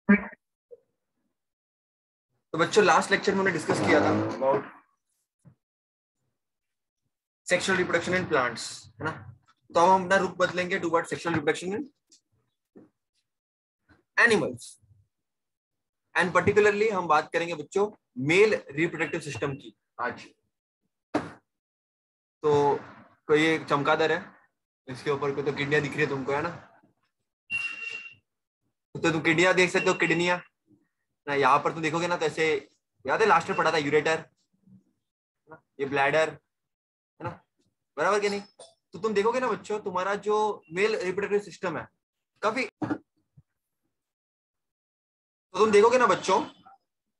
तो बच्चों last lecture में हमने डिस्कस किया था about sexual reproduction in plants, है ना। तो अब हम अपना रुख बदलेंगे towards sexual reproduction in animals and particularly हम बात करेंगे बच्चों मेल रिप्रोडक्टिव सिस्टम की आज। तो कोई एक चमगादड़ है, इसके ऊपर कोई तो किडनियां दिख रही है तुमको, है ना। तो तुम किडनियां देख सकते हो, किडनियां ना यहाँ पर तुम देखोगे ना, तो ऐसे याद है लास्ट में पढ़ा था यूरेटर, ये ब्लैडर, है ना, बराबर के नहीं। तो तुम देखोगे ना बच्चों, तुम्हारा जो मेल रिप्रोडक्टिव सिस्टम है काफी, तो तुम देखोगे ना बच्चों,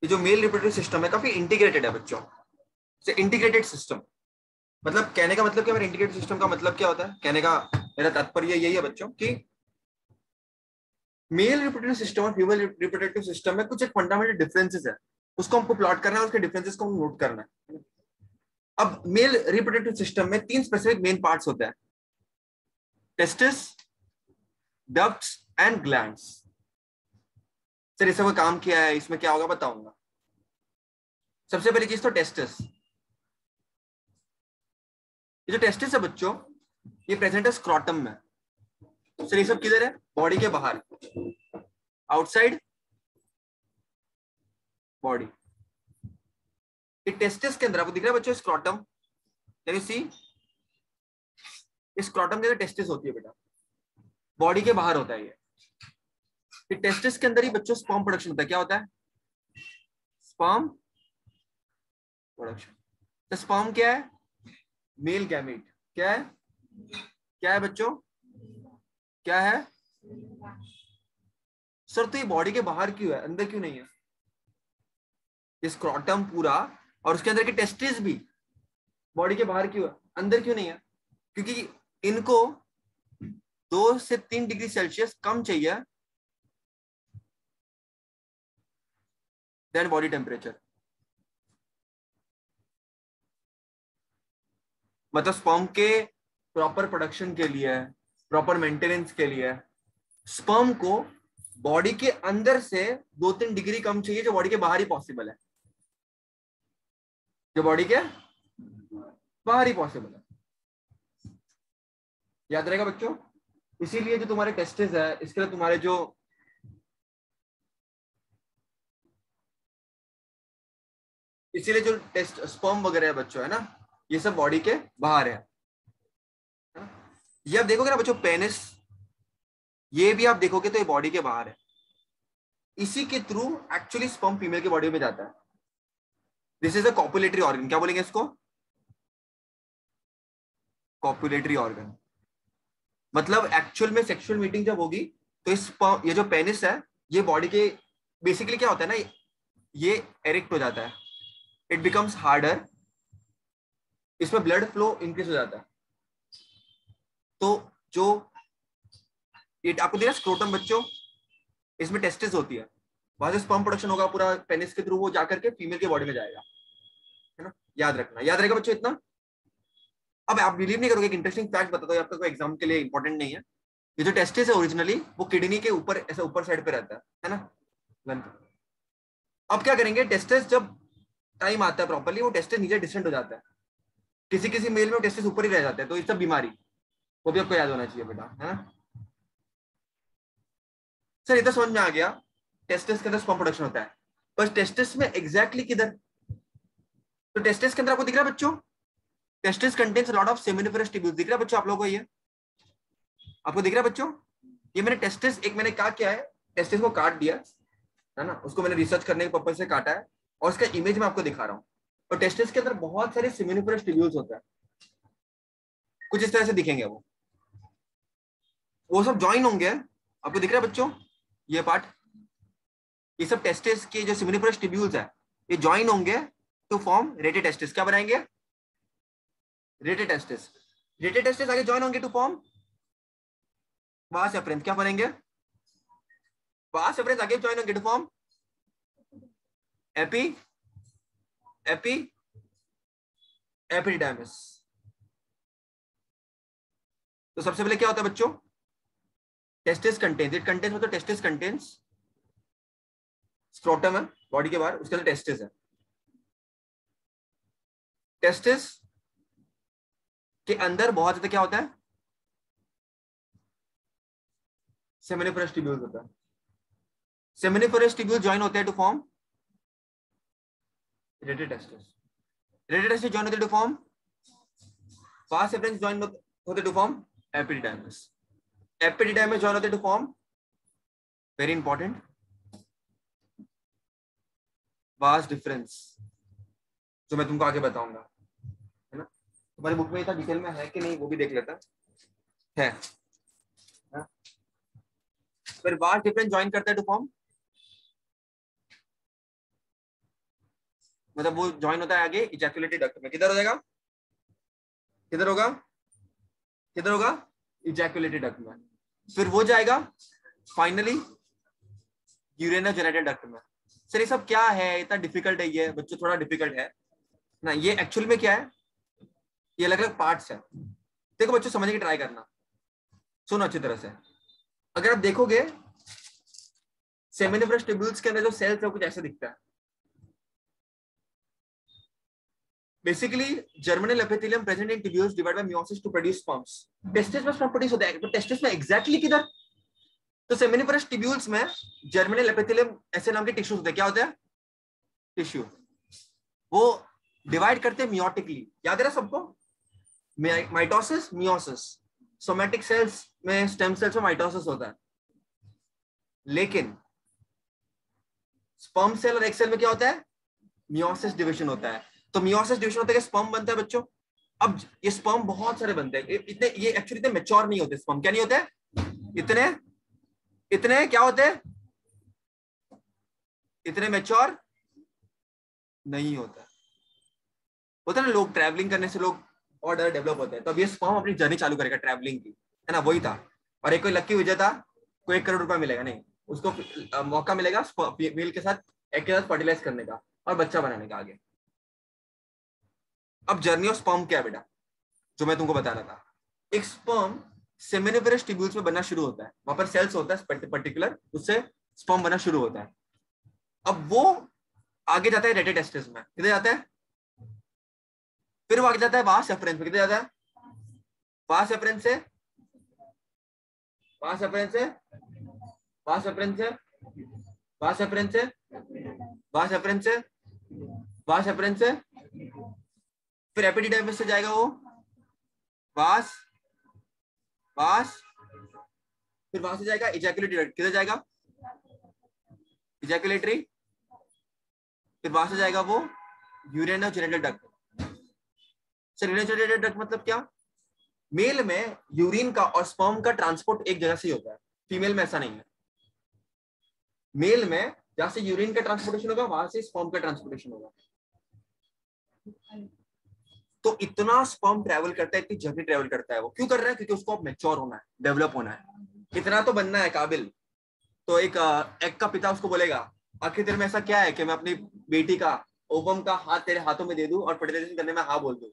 ये जो मेल रिप्रोडक्टिव सिस्टम है काफी इंटीग्रेटेड है बच्चों। से इंटीग्रेटेड सिस्टम मतलब कहने का मतलब क्या, मेरा इंटीग्रेटेड सिस्टम का मतलब क्या होता है, कहने का मेरा तात्पर्य यही है बच्चों कि मेल रिप्रोडक्टिव सिस्टम और फीमेल रिप्रोडक्टिव सिस्टम में कुछ एक फंडामेंटल डिफरेंसेस है, उसको हमको प्लॉट करना है, उसके डिफरेंसेस को हम नोट करना है। अब मेल रिप्रोडक्टिव सिस्टम में तीन स्पेसिफिक मेन पार्ट्स होते हैं, testis, ducts and glands. Sir इसका कोई काम किया है, इसमें क्या होगा बताऊंगा। सबसे पहली चीज तो टेस्टिस। ये जो टेस्टिस है बच्चों, ये प्रेजेंट है स्क्रॉटम में। सर ये सब किधर है, बॉडी के बाहर, आउटसाइड बॉडी। ये टेस्टिस के अंदर आपको दिख रहा है बच्चों scrotum, can you see, scrotum के अंदर टेस्टिस होती है बेटा, बॉडी के बाहर होता है ये टेस्टिस के अंदर ही बच्चों स्पर्म प्रोडक्शन होता है। क्या होता है, स्पर्म प्रोडक्शन। तो स्पर्म क्या है, मेल गैमेट। क्या है, क्या है बच्चों, क्या है सर। तो ये बॉडी के बाहर क्यों है, अंदर क्यों नहीं है, ये स्क्रॉटम पूरा और उसके अंदर के टेस्टिस भी बॉडी के बाहर क्यों है, अंदर क्यों नहीं है, क्योंकि इनको 2 से 3 डिग्री सेल्सियस कम चाहिए देन बॉडी टेम्परेचर। मतलब स्पर्म के प्रॉपर प्रोडक्शन के लिए, प्रॉपर मेंटेनेंस के लिए स्पर्म को बॉडी के अंदर से 2-3 डिग्री कम चाहिए, जो बॉडी के बाहर ही पॉसिबल है, जो बॉडी के बाहर ही पॉसिबल है। याद रहेगा बच्चों। इसीलिए जो तुम्हारे टेस्टिस है, इसके लिए तुम्हारे जो इसीलिए जो टेस्ट स्पर्म वगैरह है बच्चों, है ना, ये सब बॉडी के बाहर है ना? ये आप देखोगे ना बच्चों, पेनिस, ये भी आप देखोगे तो ये बॉडी के बाहर है। इसी के थ्रू एक्चुअली स्पर्म फीमेल की बॉडी में जाता है। This is a copulatory organ. क्या बोलेंगे इसको, कॉपुलेटरी ऑर्गन। मतलब एक्चुअल में सेक्सुअल मीटिंग जब होगी तो इस ये जो पेनिस है, ये बॉडी के बेसिकली क्या होता है ना, ये एरेक्ट हो जाता है, इट बिकम्स हार्डर, इसमें ब्लड फ्लो इंक्रीज हो जाता है। तो जो ये आपको दिया स्क्रोटम बच्चों, इसमें टेस्टिस होती है, वहां से स्पर्म प्रोडक्शन होगा पूरा पेनिस के थ्रू, वो जाकर के फीमेल की बॉडी में जाएगा, है ना। याद रखना, याद रहेगा बच्चों इतना। अब आप बिलीव नहीं करोगे, एक इंटरेस्टिंग फैक्ट बताता हूँ आपका, कोई एग्जाम के लिए इंपॉर्टेंट नहीं है। ये जो टेस्टिस है ओरिजिनली वो किडनी के ऊपर ऐसे ऊपर साइड पे रहता है ना, गन पे। अब क्या करेंगे, टेस्टिस जब टाइम आता है प्रॉपर्ली, वो टेस्टिस नीचे डिस्टेंट हो जाता है। किसी किसी मेल में टेस्टिस ऊपर ही रह जाते हैं, तो ये सब बीमारी, वो भी आपको याद होना चाहिए बेटा, है ना। सर ये तो समझ में आ गया, टेस्टिस के अंदर स्पर्म प्रोडक्शन होता है, पर टेस्टिस में एग्जैक्टली किधर। तो टेस्टिस के अंदर आपको दिख रहा है बच्चों, testis contains lot of seminiferous tubules. दिख रहा है बच्चों आप लोगों को, ये आपको दिख रहा है बच्चों। ये मैंने टेस्टिस, एक मैंने क्या किया है, टेस्टिस को काट दिया, है ना, उसको मैंने रिसर्च करने के पर्पज से काटा है, और उसका इमेज मैं आपको दिखा रहा हूँ। और टेस्टिस के अंदर बहुत सारे सेमिनिफरस ट्यूब्यूल्स होते हैं, कुछ इस तरह से दिखेंगे वो सब ज्वाइन होंगे। आपको दिख रहा है बच्चों ये पार्ट, ये सब टेस्टिस के जो सेमिनिफरस ट्यूब्यूल्स है, ये ज्वाइन होंगे टू फॉर्म रेटे टेस्टिस। क्या बनाएंगे, रेटे टेस्टिस। रेटे टेस्टिस आगे ज्वाइन होंगे टू फॉर्म वास एफरेंस। क्या बनेंगे, वास एफरेंस आगे ज्वाइन होंगे to form epi epi epididymis. तो सबसे पहले क्या होता है बच्चों, टेस्टिस कंटेन्स, इट कंटेन्स मतलब टेस्टिस कंटेन्स स्क्रोटम है बॉडी के बाहर, उसके अंदर टेस्टिस है। टेस्टिस के अंदर बहुत ज्यादा क्या होता है, सेमिनिफरस ट्यूब्यूल्स होता है। सेमिनिफरस ट्यूब्यूल ज्वाइन होते हैं to form rete testis. Rete testis join होते हैं to form vas efferents, join होते to form epididymis. Epididymis join होते to form very important vas deferens, जो मैं तुमको आगे बताऊंगा, है ना। तुम्हारी बुक में इतना डिटेल में है कि नहीं वो भी देख लेता है। फिर vas डिफरेंस ज्वाइन करता है टू फॉर्म, मतलब वो ज्वाइन होता है आगे इजैकुलेटरी डक्ट में। किधर हो जाएगा, किधर होगा, किधर होगा, इजैकुलेटरी डक्ट में। फिर वो जाएगा फाइनली यूरिनरी जेनिटल डक्ट में। सर ये सब क्या है, इतना डिफिकल्ट है ये बच्चों, थोड़ा डिफिकल्ट है ना। ये एक्चुअल में क्या है, ये अलग अलग पार्ट्स है। देखो बच्चों समझने की ट्राई करना, सुनो अच्छी तरह से। अगर आप देखोगे सेमिनिफरस ट्यूब्यूल्स के अंदर जो सेल्स है कुछ ऐसे दिखता है। Basically germinal epithelium present in tubules divided by meiosis to produce sperms. Testis में स्पर्म प्रोड्यूस होता है, तो टेस्टिस में एग्जैक्टली किधर, तो सेमिनिफरस ट्यूब्यूल्स में जर्मिनल एपिथेलियम ऐसे नाम के टिश्यूज होते हैं। क्या होते हैं, टिश्यू। वो डिवाइड करते हैं मियोटिकली, याद है ना सबको, माइटोसिस मियोसिस। सोमैटिक सेल्स में, स्टेम सेल्स में माइटोसिस होता है, लेकिन स्पर्म सेल और एग सेल में क्या होता है, मियोसिस डिवीजन होता है। तो मियोसिस डिवीजन होता है, स्पर्म बनता है बच्चों। अब ये स्पर्म बहुत सारे बनते हैं, इतने ये एक्चुअली इतने मैच्योर नहीं होते स्पर्म। क्या नहीं होते, इतने इतने क्या होते हैं, इतने मैच्योर नहीं होता। होता है ना, लोग ट्रैवलिंग करने से लोग और ज्यादा डेवलप होते हैं। तो अब ये स्पर्म अपनी जर्नी चालू करेगा ट्रैवलिंग की, है ना, वही था। और एक कोई लक्की विजय था, कोई 1 करोड़ रुपया मिलेगा, नहीं, उसको मौका मिलेगा मेल के साथ, एग के साथ फर्टिलाइज करने का और बच्चा बनाने का आगे। अब जर्नी ऑफ स्पर्म क्या है बेटा, जो मैं तुमको बता रहा था। एक स्पर्म सेमिनिफरस ट्यूब्यूल्स में बनना शुरू होता है, वहां पर सेल्स होता है पर्टिकुलर, उससे स्पर्म बनना शुरू होता है। अब वो आगे जाता है रेटेड टेस्टिस में, किधर जाता है, फिर वो आगे जाता है वास एफरेंस में, किधर जाता है, वास एफरेंस से, वास एफरेंस से, वास एफरेंस से, वास एफरेंस से, वास एफरेंस से, वास एफरेंस से, फिर एपिडिडाइमिस से जाएगा वो वास, वास, फिर वहां से जाएगा इजैकुलेटरी डक्ट, किधर जाएगा, इजैकुलेटरी, फिर वहां से जाएगा वो urinary genital duct. Sir urinary genital duct मतलब क्या, मेल में यूरिन का और स्पर्म का ट्रांसपोर्ट एक जगह से ही होता है, फीमेल में ऐसा नहीं है। मेल में जहां से यूरिन का ट्रांसपोर्टेशन होगा वहां से स्पर्म का ट्रांसपोर्टेशन होगा। तो इतना स्पर्म ट्रैवल करता है, इतनी जर्नी ट्रैवल करता है वो, क्यों कर रहा है, क्योंकि उसको अब मैच्योर होना है, डेवलप होना है, इतना तो बनना है काबिल। तो एक एग का पिता उसको बोलेगा, आखिर तेरे में ऐसा क्या है कि मैं अपनी बेटी का ओवम का हाथ तेरे हाथों में दे दूं और फर्टिलाइजेशन करने में हाँ बोल दूं।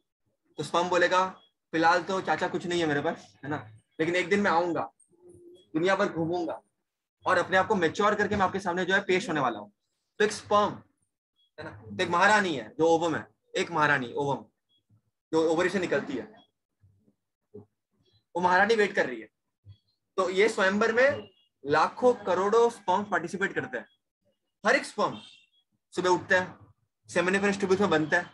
तो स्पर्म बोलेगा फिलहाल तो चाचा कुछ नहीं है मेरे पास, है ना, लेकिन एक दिन मैं आऊंगा, दुनिया भर घूमूंगा और अपने आप को मैच्योर करके मैं आपके सामने जो है पेश होने वाला हूँ। तो एक स्पर्म है ना, तो एक महारानी है जो ओवम है, एक महारानी ओवम जो ओवरी से निकलती है, वो महारानी वेट कर रही है। तो ये स्वयंवर में लाखों करोड़ों स्पर्म पार्टिसिपेट करते हैं। हर एक स्पर्म सुबह उठता है, सेमिनिफरस ट्यूब्यूल्स में बनता है,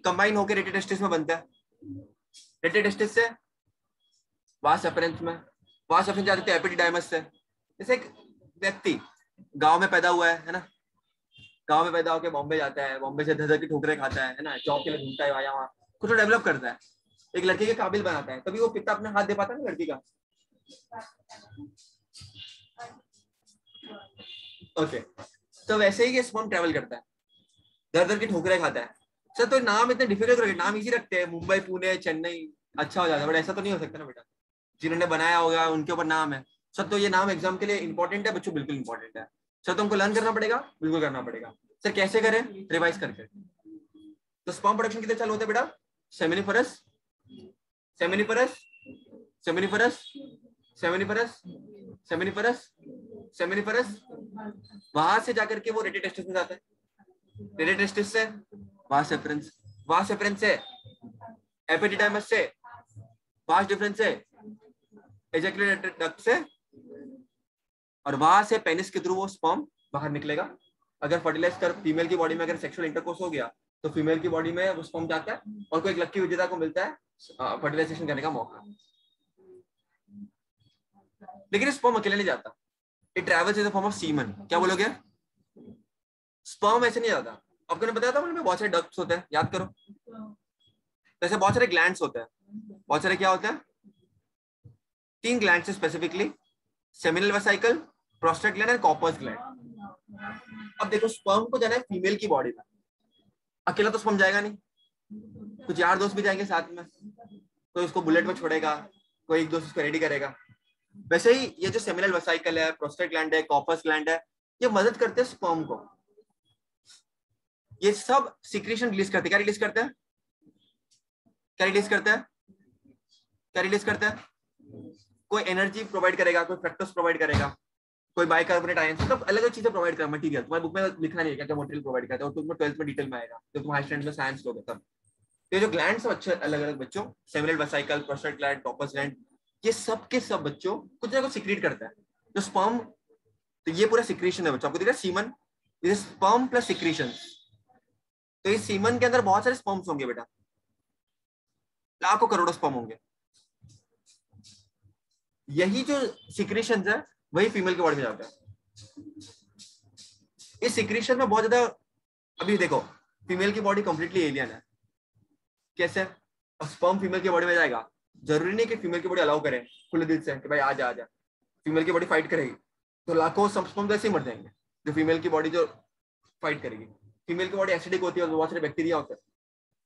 कंबाइन होकर रेटेड टेस्टिस में बनता है, रेटेड टेस्टिस से वास एफरेंस में, वास एफरेंस जाते हैं एपिडिडाइमस से। जैसे एक व्यक्ति गांव में पैदा हुआ है ना, गांव में पैदा होकर बॉम्बे जाता है, बॉम्बे से धर की ठोकरें खाता है ना, जॉब के लिए घूमता है वहां, कुछ तो डेवलप करता है, एक लड़की के काबिल बनाता है, तभी वो पिता अपने हाथ दे पाता है ना लड़की का। ओके, तो वैसे ही ये स्पर्म ट्रैवल करता है, दर दर की ठोकरें खाता है। सर तो नाम इतने डिफिकल्ट रखे, नाम इजी रखते हैं, मुंबई पुणे चेन्नई, अच्छा हो जाता है, बट ऐसा तो नहीं हो सकता ना बेटा, जिन्होंने बनाया होगा उनके ऊपर नाम है। सर तो ये नाम एग्जाम के लिए इंपॉर्टेंट है बच्चों, बिल्कुल इंपॉर्टेंट है। सर तुमको लर्न करना पड़ेगा, बिल्कुल करना पड़ेगा। सर कैसे करें, रिवाइज करके। तो स्पर्म प्रोडक्शन किधर चालू होता है बेटा, seminiferous, seminiferous, seminiferous, seminiferous, seminiferous, seminiferous, वहां से जाकर के वो रेडियोटेस्टिस में जाता है, रेडियोटेस्टिस से वास एफरेंस, वास एफरेंस से एपिडिडाइमस से वास डिफरेंस से एजैकुलेटरी डक्ट से, और वहां से पेनिस के थ्रू वो स्पर्म बाहर निकलेगा। अगर फर्टिलाइज कर फीमेल की बॉडी में अगर सेक्सुअल इंटरकोर्स हो गया तो फीमेल की बॉडी में वो स्पर्म जाता है और कोई एक लकी विजेता को मिलता है फर्टिलाइजेशन करने का मौका। लेकिन स्पर्म अकेले नहीं जाता, it travels in the form of semen. क्या बोलोगे? स्पर्म ऐसे नहीं जाता। आपको ने बताया था उनमें बहुत सारे डक्ट्स होते हैं, याद करो। जैसे बहुत सारे ग्लैंड्स होते हैं, बहुत सारे क्या होते हैं, 3 glands specifically, seminal vesicle, prostate gland and Cowper's gland. अब देखो स्पर्म को जाना है फीमेल की बॉडी में, अकेला तो स्पर्म जाएगा नहीं, कुछ यार दोस्त भी जाएंगे साथ में, कोई उसको बुलेट में छोड़ेगा, कोई एक दोस्त उसको रेडी करेगा। वैसे ही ये जो सेमिनल वेसिकल है, प्रोस्टेट ग्लैंड है, कॉपर्स ग्लैंड है, ये मदद करते हैं स्पर्म को। ये सब सिक्रीशन रिलीज करते हैं। क्या रिलीज करते हैं? क्या रिलीज करता है? क्या रिलीज करता है? कोई एनर्जी प्रोवाइड करेगा, कोई फ्रक्टोज प्रोवाइड करेगा, कोई बाइकार्बोनेट आयंस, मतलब अलग अलग चीजें प्रोवाइड करेगा। मटेरियल तुम्हारी बुक में लिखा नहीं है क्या क्या मटेरियल प्रोवाइड करता है, और तुम 12th में डिटेल में आएगा जब तुम हाई स्टैंडर्ड में साइंस लोगे तब। तो ये जो ग्लैंड्स है अच्छे अलग अलग बच्चों, seminal vesicle, prostate gland, Cowper's gland, ये सब के सब बच्चों कुछ ना कुछ सिक्रीट करता है। जो स्पर्म, तो ये पूरा सिक्रीशन है बच्चों, आपको दिख रहा है सीमन, ये स्पर्म प्लस सिक्रीशन। तो इस सीमन के अंदर बहुत सारे स्पर्म्स होंगे बेटा, लाखों करोड़ों स्पर्म होंगे। यही जो सिक्रीशन है वही फीमेल के बॉडी में जाता है। इस सिक्रीशन में बहुत ज्यादा, अभी देखो फीमेल की बॉडी कंप्लीटली एलियन है, कैसे? और स्पर्म फीमेल की बॉडी में जाएगा, जरूरी नहीं कि फीमेल की बॉडी अलाउ करें खुले दिल से कि भाई आ जा। फीमेल की बॉडी फाइट करेगी तो लाखों स्पर्म तो ऐसे ही मर जाएंगे। जो फीमेल की बॉडी जो फाइट करेगी, फीमेल की बॉडी एसिडिक होती है, बहुत सारे बैक्टीरिया होते हैं,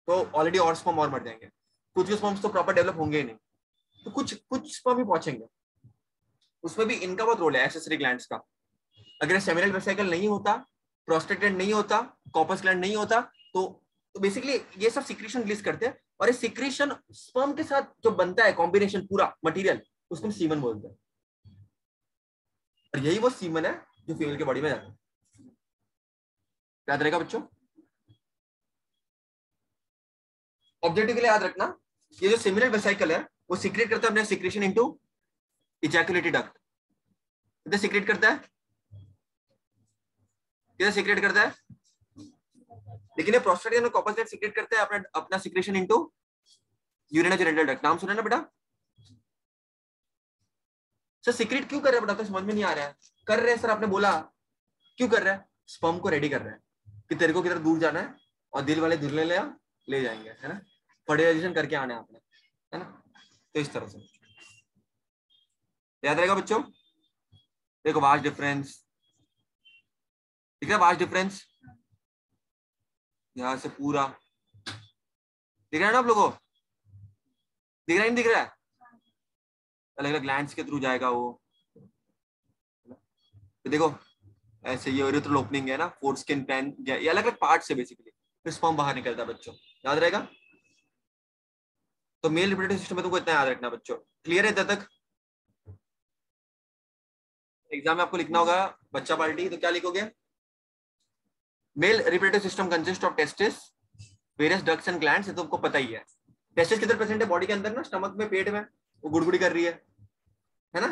तो ऑलरेडी और स्पर्म और मर जाएंगे। कुछ स्पर्म्स तो प्रॉपर डेवलप होंगे ही नहीं, तो कुछ स्पर्म भी पहुंचेंगे। उसमें भी इनका बहुत रोल है, एक्सेसरी ग्लैंड्स का। अगर सेमिनल वेसिकल नहीं होता, प्रोस्टेट ग्लैंड नहीं होता, कॉपर्स ग्लैंड नहीं होता, तो बेसिकली ये सब सिक्रीशन रिलीज करते हैं। और ये सिक्रीशन स्पर्म के साथ जो बनता है कॉम्बिनेशन पूरा मटेरियल, उसको हम सीमन बोलते हैं। और यही वो सीमन है जो फीमेल की बॉडी में जाता है। याद रहेगा बच्चों, ऑब्जेक्टिव के लिए याद रखना, ये जो सेमिनल वेसिकल है वो सीक्रेट करता है अपने सिक्रेशन इनटू इजैकुलेटरी डक्ट। किधर सीक्रेट करता है? किधर सीक्रेट करता है? लेकिन ये प्रोस्टेट ग्लैंड और कॉपर्स ग्लैंड सीक्रेट करता है अपना सिक्रेशन इनटू यूरिनरी डक्ट। नाम सुना ना बेटा? सर सीक्रेट क्यों कर रहा है बेटा? तो समझ में नहीं आ रहा है। कर रहे हैं सर, आपने बोला क्यों कर रहा है? स्पर्म को रेडी कर रहा है कि तेरे को किधर दूर जाना है और दिल वाले दूर ले जाएंगे, है ना? फर्टिलाइजेशन करके आना है आपने, है ना? तो इस तरह से याद रहेगा बच्चों। देखो वास्ट डिफरेंस, ठीक है? वास्ट डिफरेंस यहां से पूरा दिख रहा है ना आप लोगों को? दिख रहा है नहीं दिख रहा है? अलग अलग ग्लैंड्स के थ्रू जाएगा वो। तो देखो ऐसे ये यूरेथ्रल ओपनिंग है ना, फोरस्किन, पेन, ये अलग अलग पार्ट से बेसिकली फिर स्पर्म बाहर निकलता है बच्चों। याद रहेगा? तो मेल रिप्रोडक्टिव सिस्टम में तुमको इतना याद रखना बच्चों। क्लियर है इधर तक? एग्जाम में आपको लिखना होगा बच्चा पार्टी, तो क्या लिखोगे? Mail reproductive system consist of testis, various ducts and glands. ये तो आपको पता ही है। टेस्टिस किधर प्रेजेंट है बॉडी के अंदर? ना स्टमक में, पेट में, वो गुड़गुड़ी कर रही है ना?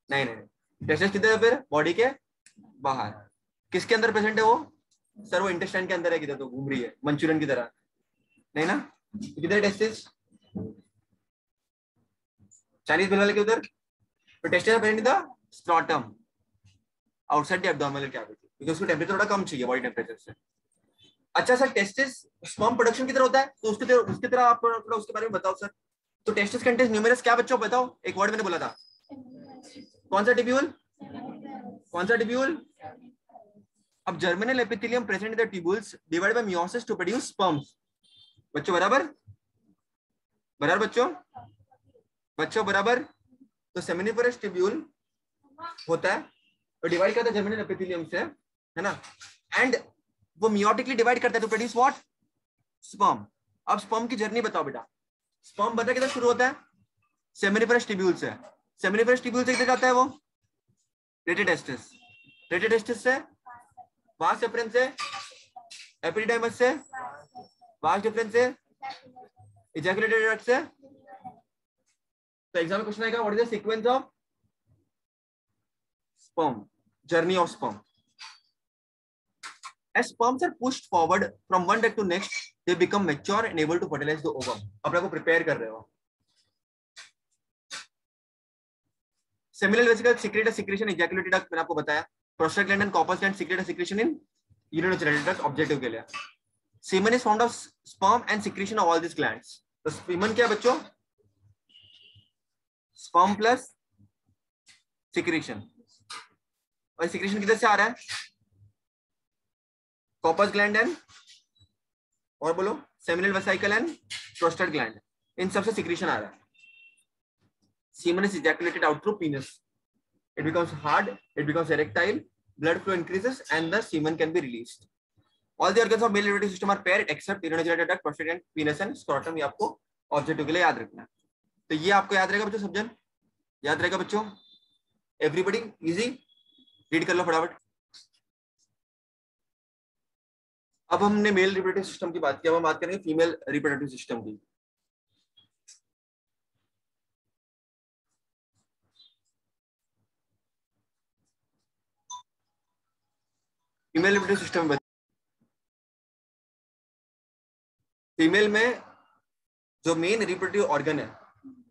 नहीं नहीं, टेस्टिस किधर है फिर? बॉडी के बाहर। किसके अंदर प्रेजेंट है वो? सर वो इंटेस्टाइन के अंदर है, किधर तो घूम रही है मंचूरियन की तरह, नहीं ना? किधर टेस्टिस? चाइनीज बिल वाले के उधर। तो टेस्टिस है present in the scrotum outside the abdominal cavity, क्योंकि उसको टेंपरेचर थोड़ा कम चाहिए बॉडी टेंपरेचर से। अच्छा सर, टेस्टिस स्पर्म प्रोडक्शन किधर होता है? तो उसकी तरह आप थोड़ा उसके बारे में बताओ सर। तो टेस्टिस कंटेन्स न्यूमेरस क्या बच्चों बताओ? एक वर्ड मैंने बोला था, कौन सा टिब्यूल? कौन सा टिब्यूल? अब germinal epithelium present in the tubules divided by meiosis to produce sperms. बच्चों बराबर? बराबर बच्चों? बच्चों बराबर? तो सेमिनिफरस ट्यूब्यूल होता है और डिवाइड करता है जर्मिनल एपिथेलियम से, है ना? एंड वो मियोटिकली डिवाइड करता है टू प्रोड्यूस व्हाट? स्पर्म। अब स्पर्म की जर्नी बताओ बेटा। स्पर्म बता किधर शुरू होता है? सेमिनिफरस ट्यूब्यूल से। सेमिनिफरस ट्यूब्यूल से किधर जाता है वो? रेटिडेस्टिस। रेटिडेस्टिस से वास डिफरेंस से एपिडिडाइमस से वास डिफरेंस से इजैकुलेटेड डक्ट से। तो एग्जाम में क्वेश्चन आएगा what is the sequence of sperm, journey of sperm. As sperms are pushed forward from one duct to next, they become mature and able to fertilize the ovum. अपने को prepare कर रहे हो। Seminal vesicles secrete a secretion ejaculated duct, मैंने आपको बताया। Prostaglandin and corpus gland secrete a secretion in urinary duct objective के लिए। Semen is formed of sperm and secretion of all these glands. तो semen क्या है बच्चों? Sperm plus secretion। और secretion किधर से आ रहा है? कॉपस ग्लैंड एंड और बोलो seminal vesicle and prostate gland, इन सबसे सिक्रीशन आ रहा है। Semen is ejaculated out through penis, it becomes hard, it becomes erectile, blood flow increases and the semen can be released. All the organs of male reproductive system are paired except urinary duct, prostate and penis and scrotum. ये आपको objective के लिए याद रखना है। तो ये आपको याद रहेगा बच्चों, सब जन याद रहेगा बच्चों? एवरीबॉडी इजी, रीड कर लो फटाफट। अब हमने मेल रिप्रोडक्टिव सिस्टम की बात की, अब हम बात करेंगे फीमेल रिप्रोडक्टिव सिस्टम की। फीमेल रिप्रोडक्टिव सिस्टम में फीमेल में जो मेन रिप्रोडक्टिव ऑर्गन है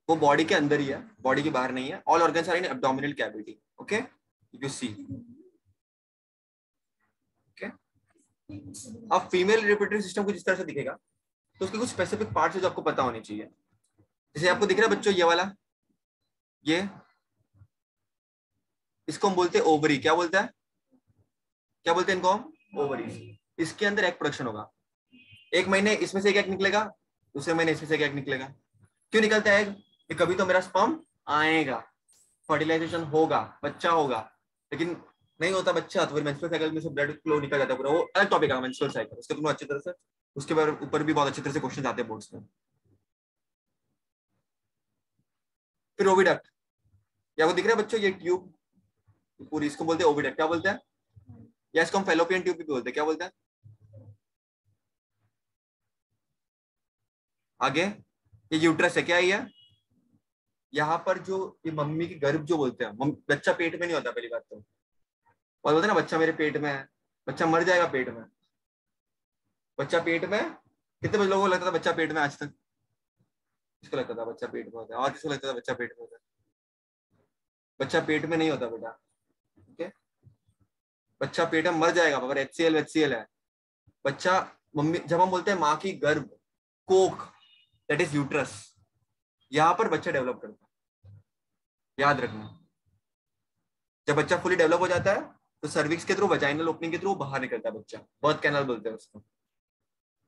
वो बॉडी के अंदर ही है, बॉडी के बाहर नहीं है। All organs are in abdominal cavity. Okay, you see. Okay, अब फीमेल रिप्रोडक्टिव सिस्टम कुछ इस तरह से दिखेगा। तो उसके कुछ स्पेसिफिक पार्ट्स है जो आपको पता होने चाहिए। जैसे आपको दिख रहा है बच्चों ये वाला, ये इसको हम बोलते हैं ओवरी। क्या बोलता है? क्या बोलते हैं इनको हम? ओवरीज। इसके अंदर एग प्रोडक्शन होगा। एक महीने इसमें से एक एग निकलेगा, दूसरे महीने इसमें से एक एग निकलेगा। क्यों निकलता है एग? कि कभी तो मेरा स्पर्म आएगा, फर्टिलाइजेशन होगा, बच्चा होगा, लेकिन नहीं होता बच्चा तो फिर मेंस्ट्रुअल साइकिल में से ब्लड फ्लो निकल जाता है पूरा। वो अलग टॉपिक है मेंस्ट्रुअल साइकिल, उसके तुम अच्छी तरह से उसके ऊपर भी बहुत अच्छी तरह से क्वेश्चन आते हैं बोर्ड्स में। फिर ओविडक्ट, या वो दिख रहा है बच्चों ये ट्यूब पूरी, इसको बोलते हैं ओविडक्ट। क्या बोलते हैं? या इसको हम फैलोपियन ट्यूब भी बोलते हैं। क्या बोलते हैं? आगे ये यूट्रस है। क्या है? यहाँ पर जो ये मम्मी की गर्भ जो बोलते हैं, बच्चा पेट में नहीं होता पहली बात तो, और बोलते हैं ना बच्चा मेरे पेट में है, बच्चा मर जाएगा पेट में। बच्चा पेट में, कितने लोगों को लगता था बच्चा पेट में आज तक? किसको लगता था बच्चा पेट में होता है? और किसको लगता था बच्चा पेट में होता है? बच्चा पेट में नहीं होता बेटा। ओके, बच्चा पेट में मर जाएगा अगर HCl है। बच्चा मम्मी, जब हम बोलते हैं माँ की गर्भ, कोक, दैट इज यूट्रस, यहाँ पर बच्चा डेवलप करता है। याद रखना, जब बच्चा फुली डेवलप हो जाता है तो सर्विक्स के थ्रू, वजाइनल ओपनिंग के थ्रू बाहर निकलता है बच्चा, बर्थ कैनल बोलते हैं उसको।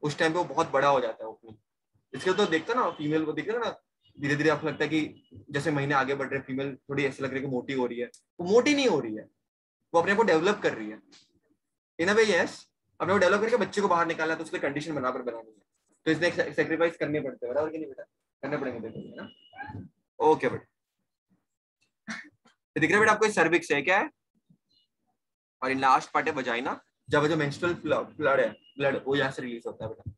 उस टाइम पे वो बहुत बड़ा हो जाता है ओपनिंग। इसके तो देखते ना फीमेल को, देखते ना धीरे धीरे आपको लगता है कि जैसे महीने आगे बढ़ रहे फीमेल थोड़ी ऐसे लग रही है कि मोटी हो रही है। वो मोटी नहीं हो रही है, वो अपने को डेवलप कर रही है। इन अ वे यस, अपने को डेवलप करके बच्चे को बाहर निकालना है तो उसके कंडीशन बराबर बनानी है। तो इसमें सेक्रीफाइस करने पड़ते हैं, बराबर कि नहीं बेटा? करने पड़ेंगे, देखो ना। ओके बेटा, दिख रहा है बेटा आपको सर्विक्स है क्या है, और इन लास्ट पार्ट है वजाइना। जब जो मेंस्ट्रुअल ब्लड है, ब्लड वो यहाँ से रिलीज होता है बेटा।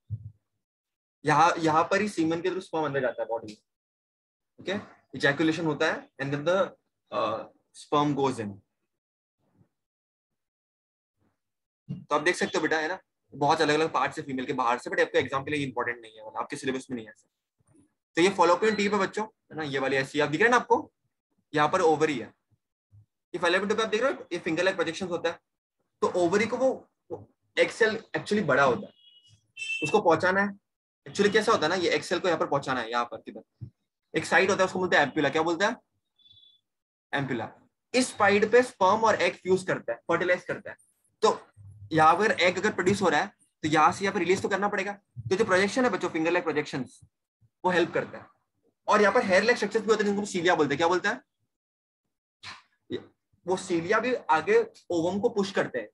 यहाँ पर ही सीमन के थ्रू स्पर्म अंदर जाता है बॉडी में। ओके, इजैकुलेशन होता है and then the sperm goes in. तो आप देख सकते हो बेटा, है ना, बहुत अलग अलग पार्ट है फीमेल के बाहर से, बट आपके एग्जाम के लिए इंपॉर्टेंट नहीं है, मतलब आपके सिलेबस में नहीं है। तो ये फॉलोपियन ट्यूब है बच्चों, है ना, ये वाली ऐसी आप दिख रहे हैं ना आपको, यहाँ पर ओवरी है। ये फॉलोपियन ट्यूब आप देख रहे हो, ये फिंगर लाइक प्रोजेक्शन होता है। तो ओवरी को वो एक्सेल एक्चुअली बड़ा होता है, उसको पहुंचाना है। एक्चुअली कैसा होता है ना, ये एक्सेल को यहाँ पर पहुंचाना है, यहाँ पर किधर एक साइड होता है, उसको बोलते हैं एम्पुला। क्या बोलते हैं? एम्पुला। इस साइड पे स्पर्म और एग फ्यूज करता है, फर्टिलाइज करता है। तो यहाँ पर एग अगर प्रोड्यूस हो रहा है तो यहाँ से यहाँ पर रिलीज तो करना पड़ेगा। तो जो प्रोजेक्शन है बच्चों, फिंगर लाइक प्रोजेक्शन, वो हेल्प करता है। और यहाँ पर हेयर लाइक स्ट्रक्चर्स भी होते हैं जिनको सीलिया बोलते हैं। क्या बोलते हैं? वो सीलिया भी आगे ओवम को पुश करते हैं,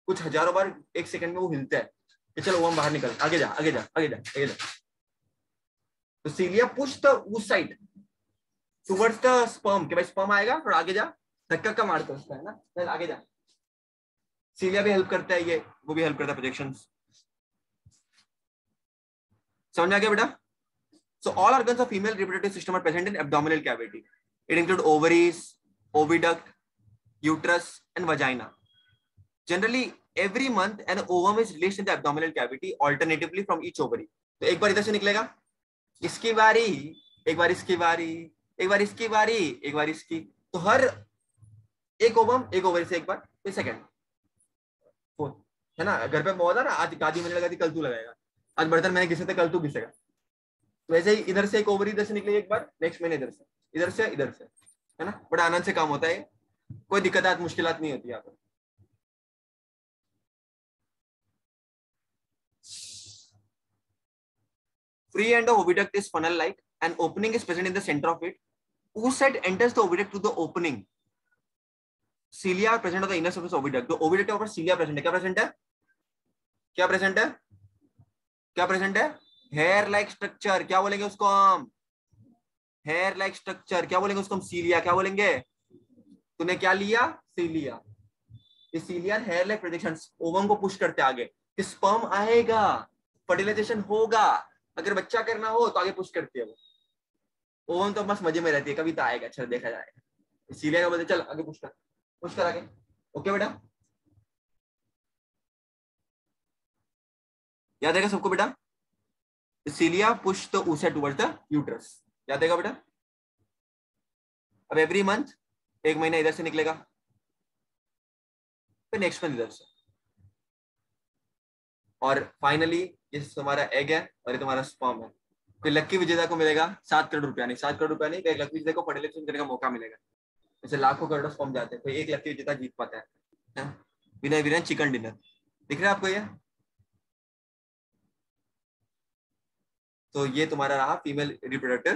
कुछ हजारों बार एक सेकंड में वो हिलता है कि चलो ओवम बाहर निकल, आगे जा आगे जा आगे जा आगे जा। तो सीलिया पुश द उस साइड, टुवर्ड्स द स्पर्म, कि भाई स्पर्म आएगा, थोड़ा आगे जा, धक्का का मारते उसका, है ना, चल आगे जा। सीलिया भी हेल्प करता है, ये वो भी हेल्प करता है प्रोजेक्शन। समझ आ गया बेटा? So all organs of female reproductive system are present in abdominal cavity. It includes ovaries, oviduct, uterus, and vagina. Generally, every month an ovum is released in the abdominal cavity alternatively from each ovary. तो एक बार इधर से निकलेगा, इसकी बारी, एक बार इसकी बारी, एक बार इसकी बारी, एक बार इसकी, तो हर एक ओवम एक ओवरी से एक बार, फिर सेकंड, फोर्थ, है ना। घर पे बहुत है ना, आज गादी मैंने लगा दी, कल तू लगाएगा, आज बर्तन मैंने घिसे थे, कल तू घिसेगा। वैसे ही इधर से एक ओवरी इधर से निकलेगी एक बार, नेक्स्ट महीने इधर से, इधर से इधर से, है ना। बड़ा आनंद से काम होता है, कोई दिक्कत मुश्किलात नहीं होती यहाँ पर। Free end of oviduct is funnel-like. An opening is present in the center of it. Oocyte enters the oviduct through the opening. Cilia are present on the inner surface of oviduct. तो oviduct के ऊपर cilia present है। क्या present है? क्या present है? क्या present है? Hair-like structure. क्या बोलेंगे उसको हम? Hair-like structure. क्या बोलेंगे उसको हम? Cilia. क्या बोलेंगे? तूने क्या लिया? Cilia. ये cilia hair-like projections ओवम को पुश करते आगे। स्पर्म आएगा, फर्टिलाइजेशन होगा, अगर बच्चा करना हो तो आगे पुश करती है वो। ओवम तो बस मजे में रहती है, कभी तो आएगा, अच्छा देखा जाएगा। इसीलिए का बोलते चल आगे पुश कर आगे। ओके बेटा, याद आएगा सबको बेटा? Cilia push the oocyte towards the uterus, याद आएगा बेटा? अब एवरी मंथ एक महीना इधर से निकलेगा, फिर नेक्स्ट मंथ इधर से, और फाइनली ये तुम्हारा एग है और ये तुम्हारा स्पर्म है। कोई लक्की विजेता को मिलेगा 7 करोड़ रुपया, नहीं 7 करोड़ रुपया नहीं, एक लक्की विजेता को फर्टिलाइजेशन करने का मौका मिलेगा। जैसे लाखों करोड़ों स्पर्म जाते हैं, कोई एक लक्की विजेता जीत पाता है। विनर विनर चिकन डिनर, दिख रहा है आपको ये? तो ये तुम्हारा रहा फीमेल रिप्रोडक्टर